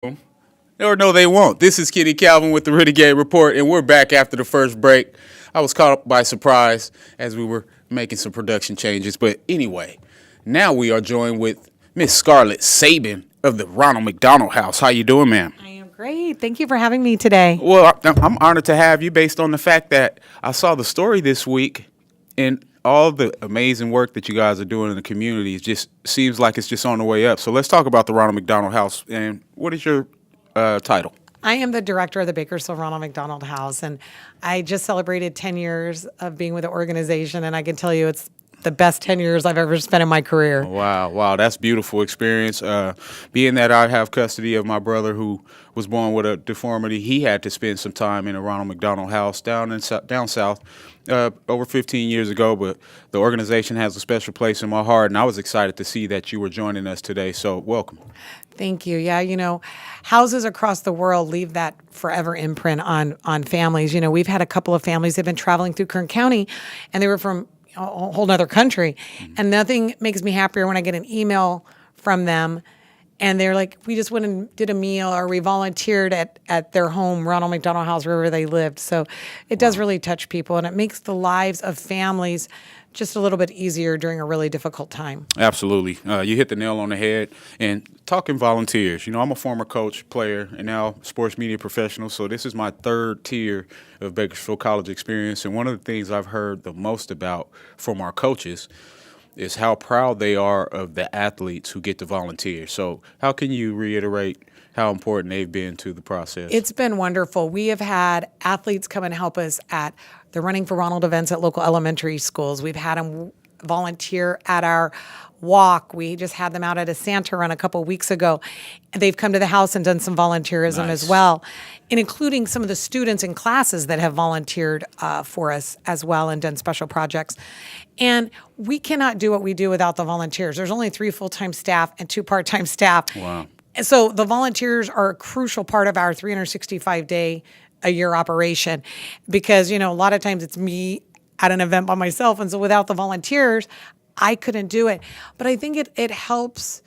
Or no, they won't. This is Kenny Calvin with the Renegade Report, and we're back after the first break. I was caught up by surprise as we were making some production changes. But anyway, now we are joined with Miss Scarlett Sabin of the Ronald McDonald House. How you doing, ma'am? I am great. Thank you for having me today. Well, I'm honored to have you based on the fact that I saw the story this week and all the amazing work that you guys are doing in the community. It just seems like it's just on the way up. So let's talk about the Ronald McDonald House. And what is your title? I am the director of the Bakersfield Ronald McDonald House, and I just celebrated 10 years of being with the organization, and I can tell you it's the best 10 years I've ever spent in my career. Wow, that's a beautiful experience. Being that I have custody of my brother who was born with a deformity, he had to spend some time in a Ronald McDonald House down south over 15 years ago. But the organization has a special place in my heart, and I was excited to see that you were joining us today. So welcome. Thank you. Yeah, houses across the world leave that forever imprint on families. We've had a couple of families that have been traveling through Kern County, and they were from a whole other country. And nothing makes me happier when I get an email from them and they're like, we just went and did a meal, or we volunteered at their home, Ronald McDonald House, wherever they lived. So it does really touch people, and it makes the lives of families just a little bit easier during a really difficult time. Absolutely. You hit the nail on the head. And talking volunteers, I'm a former coach, player, and now sports media professional. So this is my third tier of Bakersfield College experience. And one of the things I've heard the most about from our coaches is how proud they are of the athletes who get to volunteer. So how can you reiterate how important they've been to the process? It's been wonderful. We have had athletes come and help us at the Running for Ronald events at local elementary schools. We've had them volunteer at our walk. We just had them out at a Santa run a couple of weeks ago. And they've come to the house and done some volunteerism as well, and including some of the students in classes that have volunteered for us as well and done special projects. And we cannot do what we do without the volunteers. There's only 3 full-time staff and 2 part-time staff. Wow. And so the volunteers are a crucial part of our 365-day-a-year operation, because, a lot of times it's me at an event by myself. And so without the volunteers, I couldn't do it. But I think it helps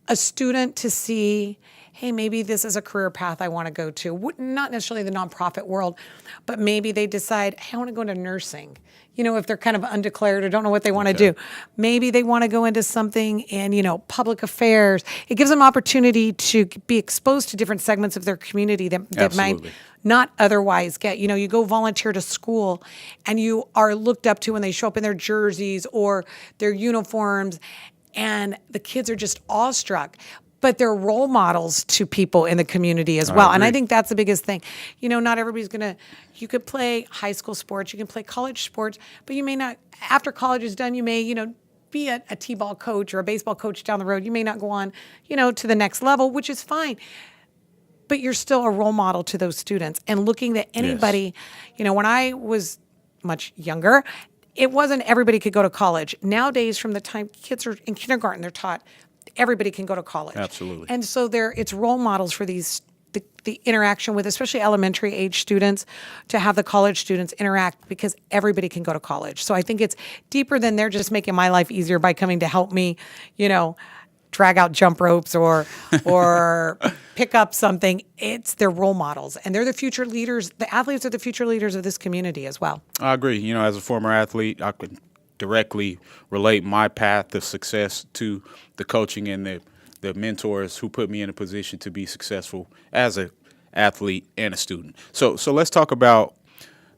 a student to see, hey, maybe this is a career path I want to go to. Not necessarily the nonprofit world, but maybe they decide, hey, I want to go into nursing. If they're kind of undeclared or don't know what they want to do. Maybe they want to go into something in, public affairs. It gives them opportunity to be exposed to different segments of their community that might not otherwise get. You go volunteer to school and you are looked up to when they show up in their jerseys or their uniforms, and the kids are just awestruck. But they're role models to people in the community as well. And I think that's the biggest thing. Not everybody's you could play high school sports, you can play college sports, but you may not, after college is done, you may, be a t-ball coach or a baseball coach down the road. You may not go on, to the next level, which is fine. But you're still a role model to those students. And looking at anybody, when I was much younger, it wasn't everybody could go to college. Nowadays, from the time kids are in kindergarten, they're taught everybody can go to college. Absolutely. And so it's role models for the interaction with especially elementary age students, to have the college students interact, because everybody can go to college. So I think it's deeper than they're just making my life easier by coming to help me, drag out jump ropes or pick up something. It's their role models, and they're the future leaders. The athletes are the future leaders of this community as well. I agree. As a former athlete, I could directly relate my path to success to the coaching and the mentors who put me in a position to be successful as an athlete and a student. So let's talk about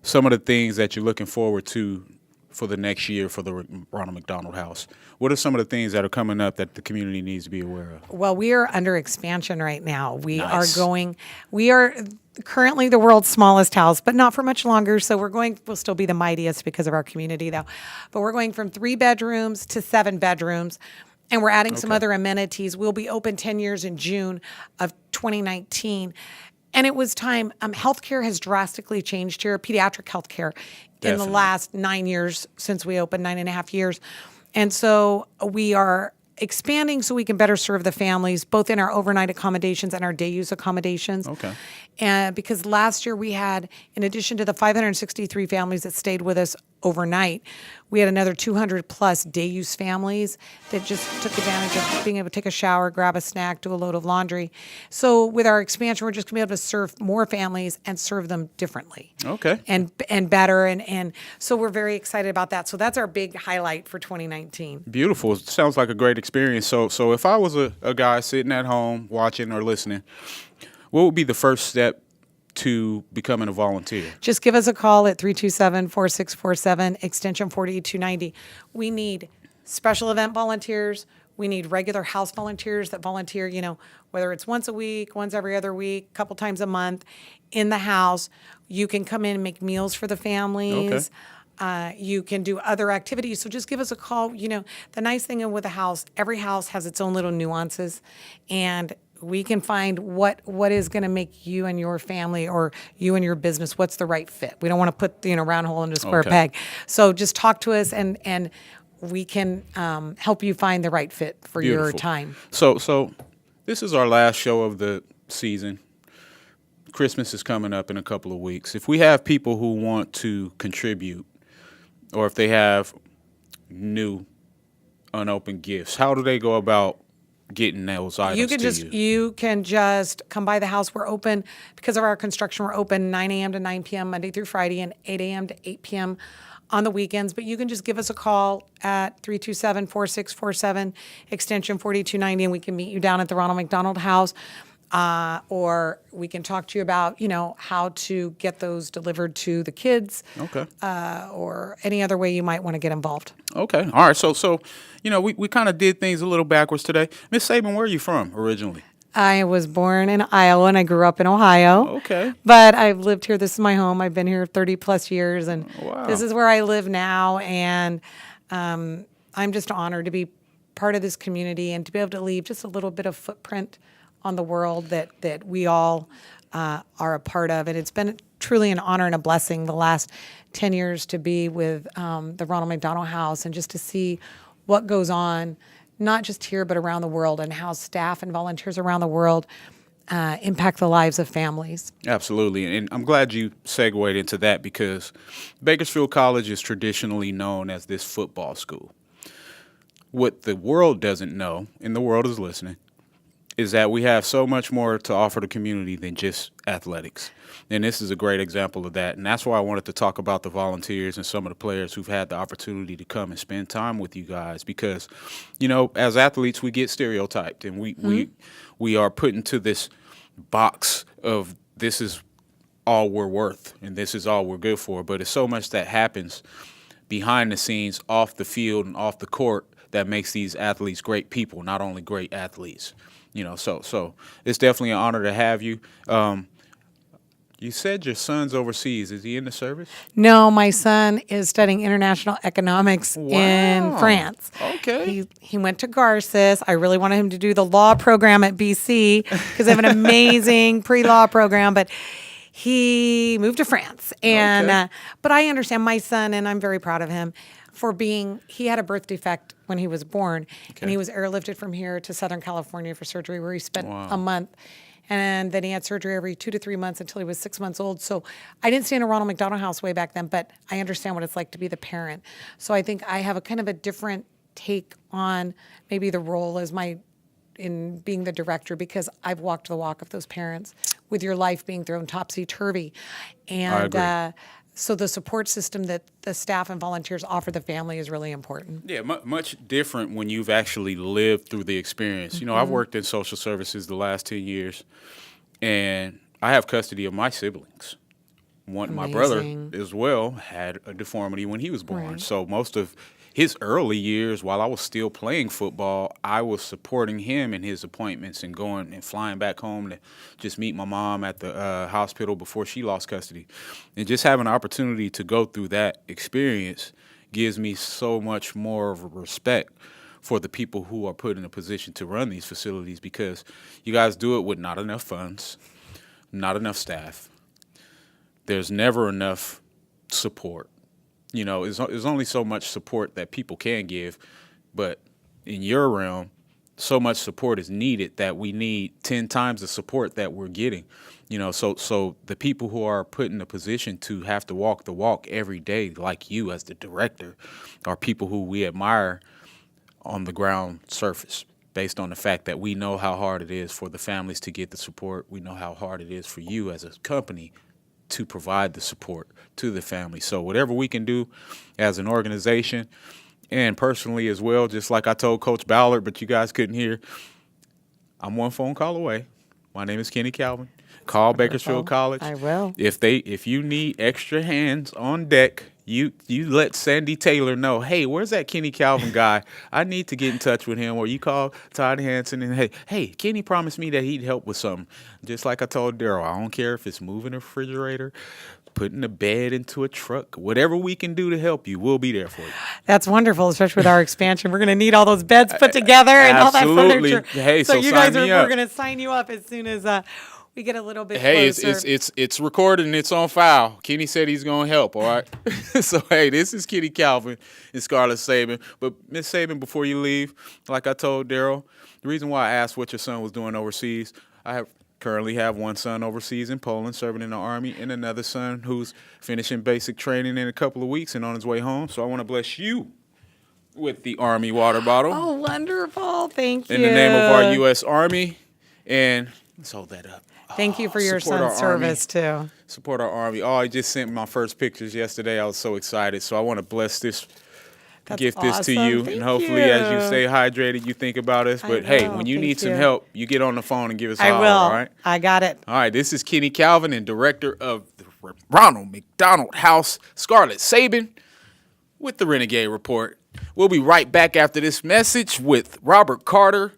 some of the things that you're looking forward to for the next year for the Ronald McDonald House. What are some of the things that are coming up that the community needs to be aware of? Well, we are under expansion right now. We are currently the world's smallest house, but not for much longer. So we'll still be the mightiest because of our community, though. But we're going from 3 bedrooms to 7 bedrooms, and we're adding some other amenities. We'll be open 10 years in June of 2019. And it was time. Healthcare has drastically changed here, pediatric healthcare, in the last 9 years since we opened, 9.5 years. And so we are expanding so we can better serve the families, both in our overnight accommodations and our day use accommodations. And because last year we had, in addition to the 563 families that stayed with us overnight. We had another 200 plus day use families that just took advantage of being able to take a shower, grab a snack, do a load of laundry. So with our expansion, we're just going to be able to serve more families and serve them differently. Okay. And better. And so we're very excited about that. So that's our big highlight for 2019. Beautiful. It sounds like a great experience. So if I was a guy sitting at home watching or listening, what would be the first step to becoming a volunteer? Just give us a call at 327-4647, extension 48290. We need special event volunteers. We need regular house volunteers that volunteer, whether it's once a week, once every other week, a couple times a month in the house. You can come in and make meals for the families. You can do other activities. So just give us a call. The nice thing with a house, every house has its own little nuances, and we can find what is going to make you and your family or you and your business, what's the right fit. We don't want to put round hole into a square peg. So just talk to us and we can help you find the right fit for your time. So this is our last show of the season. Christmas is coming up in a couple of weeks. If we have people who want to contribute, or if they have new unopened gifts, how do they go about getting those items you can just come by the house. We're open because of our construction. We're open 9 a.m. to 9 p.m. Monday through Friday and 8 a.m. to 8 p.m. on the weekends. But you can just give us a call at 327-4647, extension 4290, and we can meet you down at the Ronald McDonald House. Or we can talk to you about, how to get those delivered to the kids. Okay. Or any other way you might want to get involved. Okay. All right. So we kind of did things a little backwards today. Miss Sabin, where are you from originally? I was born in Iowa and I grew up in Ohio. Okay. But I've lived here. This is my home. I've been here 30 plus years, and Wow. This is where I live now. And I'm just honored to be part of this community and to be able to leave just a little bit of footprint on the world that we all are a part of. And it's been truly an honor and a blessing the last 10 years to be with the Ronald McDonald House and just to see what goes on, not just here, but around the world, and how staff and volunteers around the world impact the lives of families. Absolutely. And I'm glad you segued into that, because Bakersfield College is traditionally known as this football school. What the world doesn't know, and the world is listening, is that we have so much more to offer the community than just athletics. And this is a great example of that. And that's why I wanted to talk about the volunteers and some of the players who've had the opportunity to come and spend time with you guys. Because, as athletes, we get stereotyped, and we are put into this box of this is all we're worth and this is all we're good for. But it's so much that happens behind the scenes, off the field and off the court, that makes these athletes great people, not only great athletes. So it's definitely an honor to have you. You said your son's overseas. Is he in the service? No, my son is studying international economics in France. Okay. He went to Garces. I really wanted him to do the law program at BC because they have an amazing pre-law program, but he moved to France. And but I understand my son, and I'm very proud of him he had a birth defect when he was born, and he was airlifted from here to Southern California for surgery, where he spent a month. And then he had surgery every 2 to 3 months until he was 6 months old. So I didn't stay in a Ronald McDonald House way back then, but I understand what it's like to be the parent. So I think I have a kind of a different take on maybe the role in being the director, because I've walked the walk of those parents with your life being thrown topsy-turvy. And I agree. So the support system that the staff and volunteers offer the family is really important. Yeah, much different when you've actually lived through the experience. I've worked in social services the last 10 years, and I have custody of my siblings. My brother as well had a deformity when he was born. Right. So most of his early years, while I was still playing football, I was supporting him in his appointments and going and flying back home to just meet my mom at the hospital before she lost custody. And just having an opportunity to go through that experience gives me so much more of a respect for the people who are put in a position to run these facilities, because you guys do it with not enough funds, not enough staff. There's never enough support. There's only so much support that people can give, but in your realm, so much support is needed that we need 10 times the support that we're getting. So the people who are put in a position to have to walk the walk every day, like you as the director, are people who we admire on the ground surface, based on the fact that we know how hard it is for the families to get the support. We know how hard it is for you as a company to provide the support to the family. So whatever we can do as an organization and personally as well, just like I told Coach Ballard, but you guys couldn't hear, I'm one phone call away. My name is Kenny Calvin. Call Bakersfield College. I will. If you need extra hands on deck, you let Sandy Taylor know, hey, where's that Kenny Calvin guy? I need to get in touch with him. Or you call Todd Hanson and, hey, Kenny promised me that he'd help with something. Just like I told Daryl, I don't care if it's moving a refrigerator, putting a bed into a truck, whatever we can do to help you, we'll be there for you. That's wonderful, especially with our expansion. We're going to need all those beds put together and Absolutely. all that furniture. Hey, so you sign guys me we're up. going to sign you up as soon as we get a little bit Hey, closer. it's recorded and it's on file. Kenny said he's going to help, all right? So, hey, this is Kenny Calvin and Scarlett Sabin. But, Miss Sabin, before you leave, like I told Daryl, the reason why I asked what your son was doing overseas, currently have one son overseas in Poland serving in the Army and another son who's finishing basic training in a couple of weeks and on his way home. So I want to bless you with the Army water bottle. Oh, wonderful. Thank you. In the name of our U.S. Army. And let's hold that up. Thank you for your Support our son's service, too. Support our Army. Oh, I just sent my first pictures yesterday. I was so excited. So I want to bless this, That's gift this to awesome. you. Thank and hopefully as you you. stay hydrated, you think about us. But hey, will. when you Thank need some you. help, you get on the phone and give us a I holler, will. all right? I got it. All right, this is Kenny Calvin and director of the Ronald McDonald House, Scarlett Sabin, with the Renegade Report. We'll be right back after this message with Robert Carter,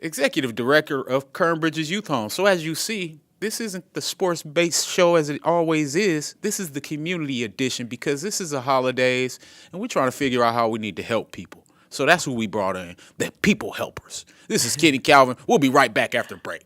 executive director of Kernbridge's Youth Home. So as you see, this isn't the sports-based show as it always is. This is the community edition because this is the holidays, and we're trying to figure out how we need to help people. So that's who we brought in, the people helpers. This is Kenny Calvin. We'll be right back after the break.